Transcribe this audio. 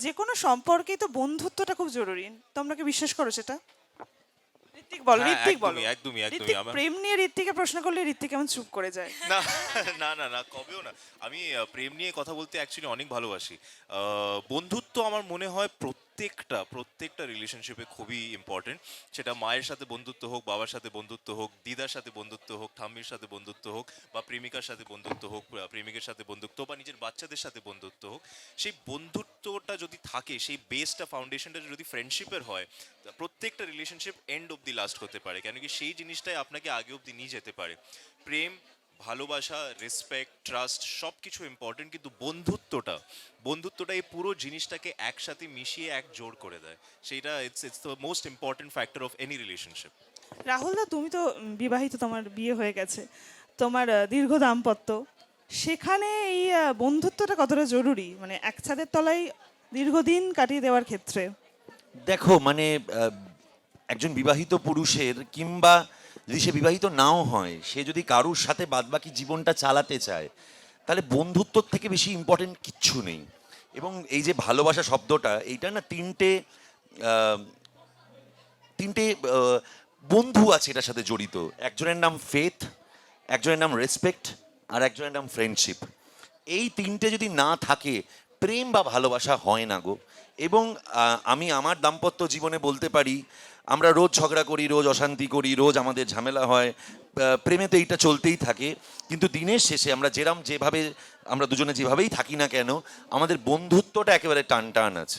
যে কোনো সম্পর্কেই তো বন্ধুত্বটা খুব জরুরি, তোমরা কি বিশ্বাস করো সেটা? ঋত্বিক বলো, হ্যাঁ, ঋত্বিক বলো। একদমই একদমই একদমই ঋত্বিক আমার প্রেম নিয়ে ঋত্বিকে প্রশ্ন করলে ঋত্বিক কেমন চুপ করে যায়। না না না না কবেও না। আমি প্রেম নিয়ে কথা বলতে অ্যাকচুয়ালি অনেক ভালোবাসি। বন্ধুত্ব আমার মনে হয় প্রত্যেকটা রিলেশনশিপে খুবই ইম্পর্টেন্ট। সেটা মায়ের সাথে বন্ধুত্ব হোক, বাবার সাথে বন্ধুত্ব হোক, দিদার সাথে বন্ধুত্ব হোক, ঠাম্মির সাথে বন্ধুত্ব হোক, বা প্রেমিকার সাথে বন্ধুত্ব হোক, প্রেমিকের সাথে বন্ধুত্ব, বা নিজের বাচ্চাদের সাথে বন্ধুত্ব হোক। সেই বন্ধুত্বটা যদি থাকে, সেই বেসটা ফাউন্ডেশনটা যদি ফ্রেন্ডশিপের হয়, প্রত্যেকটা রিলেশনশিপ এন্ড অব্দি লাস্ট হতে পারে, কেন কি সেই জিনিসটাই আপনাকে আগে অব্দি নিয়ে যেতে পারে। প্রেম, ভালোবাসা, রেসপেক্ট, ট্রাস্ট সব কিছু ইম্পর্টেন্ট, কিন্তু বন্ধুত্বটা এই পুরো জিনিসটাকে একসাথে মিশিয়ে এক জোড় করে দেয়। সেইটা it's the most important factor of any relationship. Rahul দা, তুমি তো বিবাহিত, তোমার বিয়ে হয়ে গেছে, তোমার দীর্ঘ দাম্পত্য, সেখানে এই বন্ধুত্বটা কতটা জরুরি, মানে এক ছাদের তলায় দীর্ঘদিন কাটিয়ে দেওয়ার ক্ষেত্রে? দেখো মানে একজন বিবাহিত পুরুষের, কিংবা যদি সে বিবাহিত নাও হয়, সে যদি কারুর সাথে বাদবাকি জীবনটা চালাতে চায়, তাহলে বন্ধুত্বর থেকে বেশি ইম্পর্টেন্ট কিচ্ছু নেই। এবং এই যে ভালোবাসা শব্দটা, এইটা না আহ, তিনটে বন্ধু আছে এটার সাথে জড়িত। একজনের নাম ফেথ, একজনের নাম রেসপেক্ট, আর একজনের নাম ফ্রেন্ডশিপ। এই তিনটে যদি না থাকে, প্রেম বা ভালোবাসা হয় না গো। এবং আমি আমার দাম্পত্য জীবনে বলতে পারি, আমরা রোজ ঝগড়া করি, রোজ অশান্তি করি, রোজ আমাদের ঝামেলা হয়। প্রেমে তো এইটা চলতেই থাকে, কিন্তু দিনের শেষে আমরা যেভাবে আমরা দুজনে যেভাবেই থাকি না কেন, আমাদের বন্ধুত্বটা একেবারে টান টান আছে।